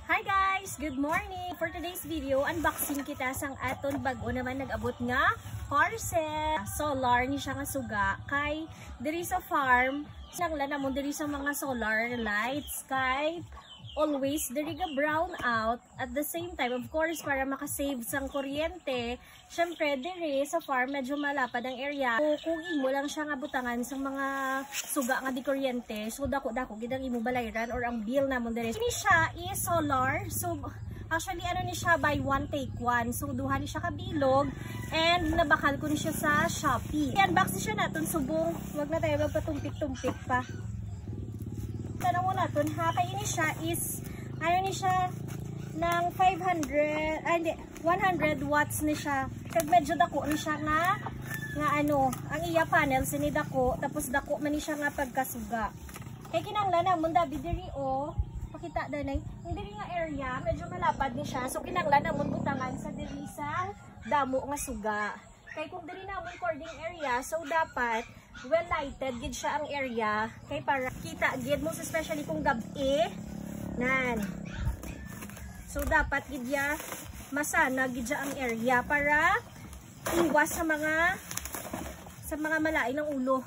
Hi guys! Good morning! For today's video, unboxing kita sang aton bago naman nag-abot nga parcel. Solar ni siya nga suga kay diri sa farm. Sinangla namon diri sa mga solar lights kay always diri ga brown out at the same time of course para makasave sang kuryente. Syempre diri sa farm medyo malapad ang area. So, kung imo lang siya nga butangan sa mga suga nga di kuryente, so dako-dako gid ang imo balayran or ang bill namon diri. Ini siya is solar. So actually ano ni siya buy one take one. So duha ni siya ka bilog and nabakal ko ni siya sa Shopee. I-unbox ni siya naton subong. Wag na tayo magpatumpik-tumpik pa. Tanong mo natin ha, kaya ini siya is, ano ni siya, ng 500, hindi, 100 watts ni siya. Kag medyo dako ni siya nga ano, ang iya panel sini dako, tapos dako man ni siya nga pagkasuga. Kaya kinanglan na, munda bidiri o, pakita danay, yung diri nga area, medyo malapad ni siya, so kinanglan na mong butangan sa diri sa damo nga suga. Kaya kung diri na mong cording area, so dapat, well lighted gid siya ang area kay para kita gid mo especially kung gabi nan. So dapat gid ya masana gid siya ang area para iwas sa mga malain ng ulo.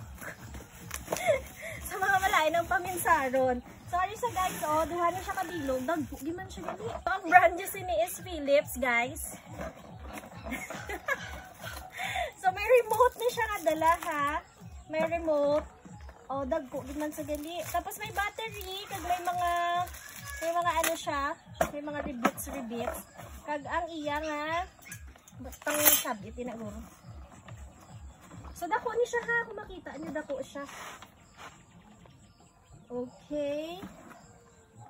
Sa mga malain ng paminsaron. Sorry sa guys, oh, duha na siya kabilog, dagpo di man siya gali. Ang brand niya sini is Philips, guys. So may remote ni siya nga dala ha. May remote. O, dagko din man sa gali. Tapos may battery. Kag may mga ano siya. May mga rebits. Kag ang iya nga pang sabit tinaguro. So, dako ni siya ha. Kung makita niyo, dako siya. Okay.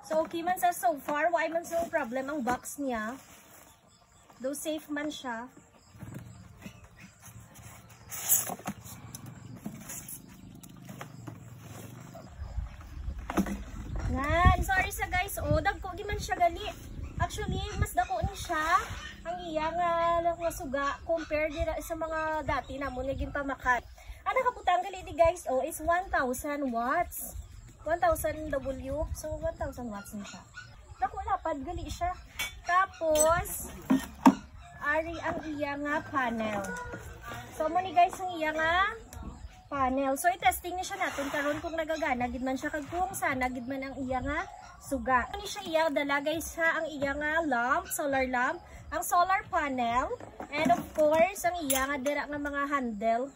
So, okay man sa so far. Why man sa problem ang box niya. Though safe man siya. Yan, sorry sa guys, oh, dagko giman siya gali. Actually, mas dako ni siya ang iya nga suga compare dira sa mga dati namon naging pamakat. Ang nakaputang gali di guys, oh, is 1000 watts. 1000 W, so 1000 watts ni siya. Dako lapad gali siya. Tapos ari ang iya nga panel. So mo ni guys ang iya nga panel. So, i-testing ni siya natin karon kung nagagana gid man siya kag kung sana gid man ang iya nga suga. Ano siya iya dala guys ha, ang iya nga lamp, solar lamp, ang solar panel, and of course, ang iya nga dira nga mga handle.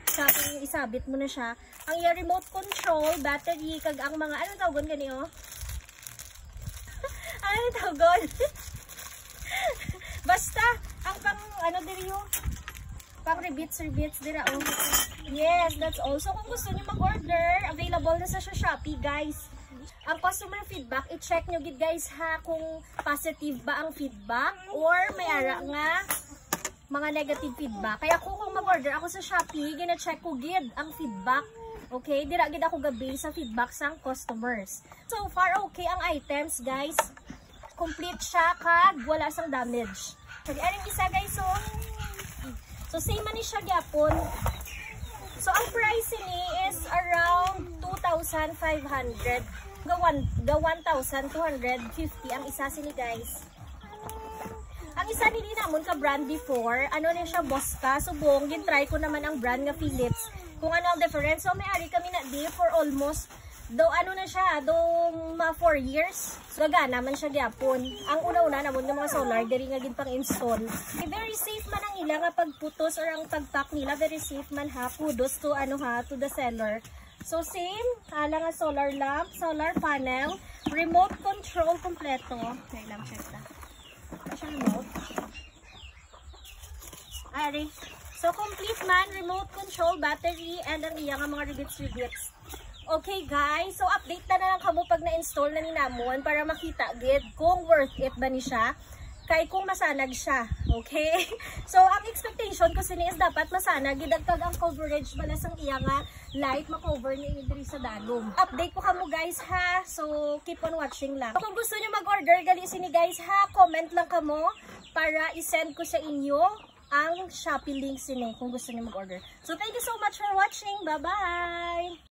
Sa isabit mo na siya. Ang iya remote control, battery, kag ang mga, ano tawgon gani oh? Ano tawgon? Basta, ang pang, ano diri oh? Pang rebits dira oh. Yes, that's also kung gusto niyo mag-order, available na sa Shopee, guys. Ang customer feedback, i-check nyo gid guys ha kung positive ba ang feedback or may ara nga mga negative feedback. Kaya kung mag-order ako sa Shopee, gina-check ko gid ang feedback. Okay, dira gid ako gabi sa feedback sang customers. So far okay ang items, guys. Complete siya kag wala sang damage. Kag aring isa guys, so same man ni siya gyapon. So, ang price ni is around 2,500. Ga 1,250 ang isa sini guys. Ang isa nili namon ka brand before, ano na siya Bosca. Subong, gin-try ko naman ang brand nga Philips. Kung ano ang difference. So, may ari kami na di for almost, do ano na siya, do 4 years. So, gagana man siya gyapon. Ang una-una namon ng mga solar, diri nga gid pang install. Very safe man ang ila nga pagputos or ang pagpack nila, very safe man ha. Kudos to ano ha, to the seller. So same, ala nga solar lamp, solar panel, remote control kompleto. Okay lang check na. Siya remote. Ari. So complete man, remote control, battery, and ang iya nga mga rebits. Okay guys, so update na lang kamo pag na-install na ni namon para makita gid kung worth it ba ni siya. Kay kung masanag siya, okay? So, ang expectation ko sini is dapat masanag, gidagkag ang coverage bala sang iya nga light, makover niya diri sa dalom. Update ko kamo guys ha, so keep on watching lang. Kung gusto niyo mag-order, gali sini guys ha, comment lang kamo para i-send ko sa inyo ang Shopee link sini kung gusto niyo mag-order. So, thank you so much for watching. Bye-bye!